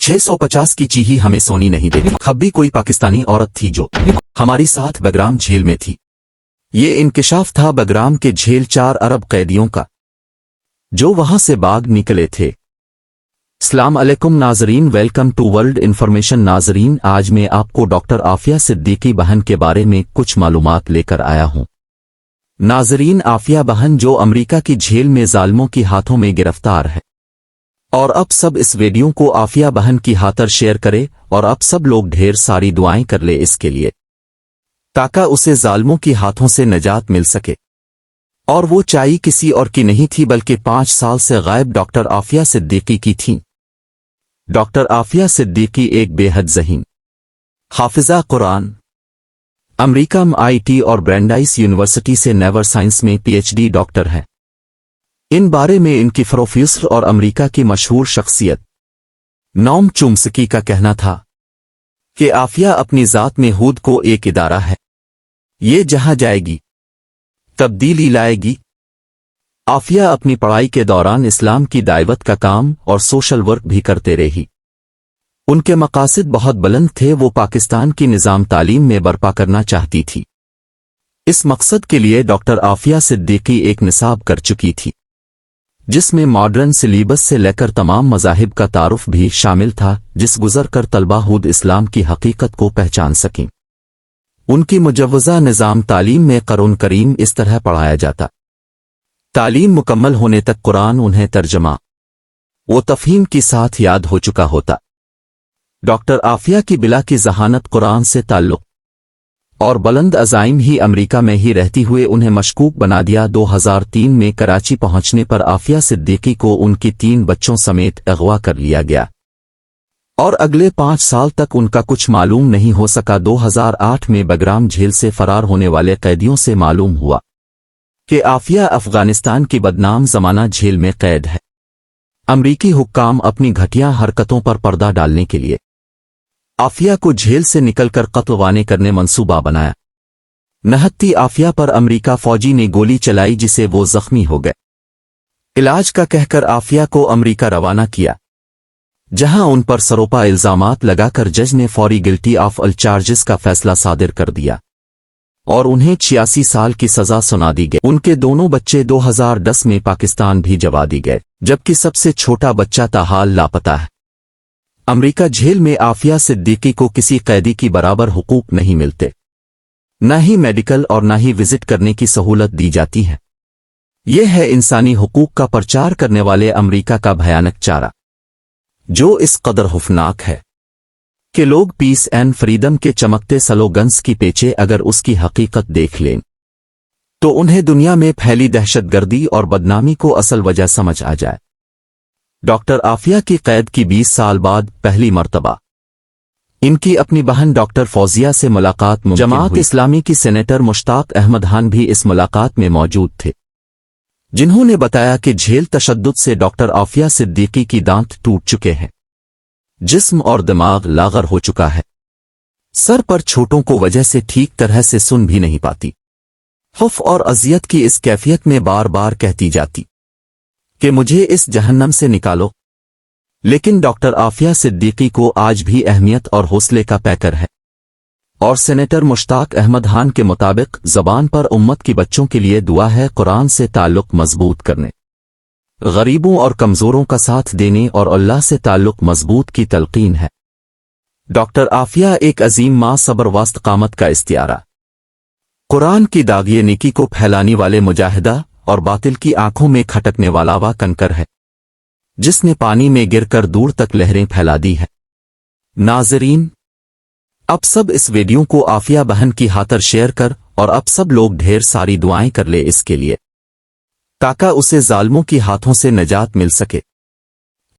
650 की चीही हमें सोनी नहीं देती। खब्बी कोई पाकिस्तानी औरत थी जो हमारी साथ बगराम झील में थी। ये इंकिशाफ था बगराम के झेल 4 अरब कैदियों का जो वहां से भाग निकले थे। अस्सलाम अलैकुम नाजरीन, वेलकम टू वर्ल्ड इन्फॉर्मेशन। नाजरीन, आज मैं आपको डॉक्टर आफिया सिद्दीकी बहन के बारे में कुछ मालूमात लेकर आया हूं। नाजरीन, आफिया बहन जो अमेरिका की झेल में जालिमों की हाथों में गिरफ्तार है, और अब सब इस वीडियो को आफिया बहन की खातिर शेयर करे और अब सब लोग ढेर सारी दुआएं कर ले इसके लिए, ताकि उसे जालिमों की हाथों से निजात मिल सके। और वो चाई किसी और की नहीं थी बल्कि 5 साल से गायब डॉक्टर आफिया सिद्दीकी की थी। डॉक्टर आफिया सिद्दीकी एक बेहद ज़हीन हाफिजा कुरान, अमेरिका में IT और ब्रैंडाइस यूनिवर्सिटी से नेवर साइंस में PhD डॉक्टर है। इन बारे में इनकी प्रोफेसर और अमेरिका की मशहूर शख्सियत नोम चोम्स्की का कहना था कि आफिया अपनी ज़ात में खुद को एक इदारा है, ये जहां जाएगी तब्दीली लाएगी। आफिया अपनी पढ़ाई के दौरान इस्लाम की दावत का काम और सोशल वर्क भी करते रही। उनके मकासद बहुत बुलंद थे। वो पाकिस्तान की निज़ाम तालीम में बर्पा करना चाहती थी। इस मकसद के लिए डॉक्टर आफिया सिद्दीकी एक निसाब कर चुकी थी, जिसमें मॉडर्न सिलेबस से लेकर तमाम मज़ाहिब का तारुफ भी शामिल था, जिस गुज़र कर तलबा खुद इस्लाम की हकीकत को पहचान सकें। उनकी मुजव्वज़ा निज़ाम तालीम में कुरान करीम इस तरह पढ़ाया जाता, तालीम मुकम्मल होने तक कुरान उन्हें तर्जमा वो तफ़हीम के साथ याद हो चुका होता। डॉक्टर आफिया की बिला की ज़हानत कुरान से ताल्लुक़ और बुलंद अज़ाइम ही अमेरिका में ही रहती हुए उन्हें मशकूक बना दिया। 2003 में कराची पहुंचने पर आफिया सिद्दीकी को उनकी 3 बच्चों समेत अगवा कर लिया गया और अगले 5 साल तक उनका कुछ मालूम नहीं हो सका। 2008 में बगराम झील से फरार होने वाले कैदियों से मालूम हुआ कि आफिया अफगानिस्तान की बदनाम ज़माना झील में कैद है। अमरीकी हुक्काम अपनी घटिया हरकतों पर पर्दा डालने के लिए आफिया को झेल से निकलकर कत्लवाने करने मंसूबा बनाया। नहत्ती आफिया पर अमेरिका फौजी ने गोली चलाई, जिसे वो जख्मी हो गए। इलाज का कहकर आफिया को अमेरिका रवाना किया, जहां उन पर सरोपा इल्जामात लगाकर जज ने फौरी गिल्टी ऑफ ऑल चार्जेस का फैसला सादिर कर दिया और उन्हें 86 साल की सजा सुना दी गई। उनके दोनों बच्चे 2010 में पाकिस्तान भी जवा दी गए, जबकि सबसे छोटा बच्चा ताहाल लापता है। अमेरिका झेल में आफिया सिद्दीकी को किसी कैदी की बराबर हुकूक नहीं मिलते, न ही मेडिकल और न ही विजिट करने की सहूलत दी जाती है। यह है इंसानी हुकूक का प्रचार करने वाले अमेरिका का भयानक चारा, जो इस कदर खौफनाक है कि लोग पीस एंड फ्रीडम के चमकते स्लोगन्स की पीछे अगर उसकी हकीकत देख लें तो उन्हें दुनिया में फैली दहशतगर्दी और बदनामी को असल वजह समझ आ जाए। डॉक्टर आफिया की कैद की 20 साल बाद पहली मर्तबा इनकी अपनी बहन डॉक्टर फौजिया से मुलाकात मुमकिन हुई। जमात इस्लामी की सेनेटर मुश्ताक अहमद खान भी इस मुलाकात में मौजूद थे, जिन्होंने बताया कि झेल तशद्दुद से डॉक्टर आफिया सिद्दीकी की दांत टूट चुके हैं, जिस्म और दिमाग लागर हो चुका है, सर पर चोटों को वजह से ठीक तरह से सुन भी नहीं पाती। खौफ और अजियत की इस कैफियत में बार बार कहती जाती कि मुझे इस जहन्नम से निकालो, लेकिन डॉक्टर आफिया सिद्दीकी को आज भी अहमियत और हौसले का पैकर है। और सेनेटर मुश्ताक अहमद खान के मुताबिक ज़बान पर उम्मत की बच्चों के लिए दुआ है, कुरान से ताल्लुक़ मजबूत करने, गरीबों और कमज़ोरों का साथ देने और अल्लाह से ताल्लुक़ मजबूत की तलकीन है। डॉक्टर आफिया एक अजीम मां सब्र व इस्तिक़ामत का इस्तियारा, कुरान की दागिए नेकी को फैलाने वाले मुजाहिदा और बातिल की आंखों में खटकने वाला वा कंकर है, जिसने पानी में गिरकर दूर तक लहरें फैला दी है। नाज़रीन, अब सब इस वीडियो को आफिया बहन की खातिर शेयर कर और अब सब लोग ढेर सारी दुआएं कर ले इसके लिए, ताकि उसे जालिमों की हाथों से निजात मिल सके।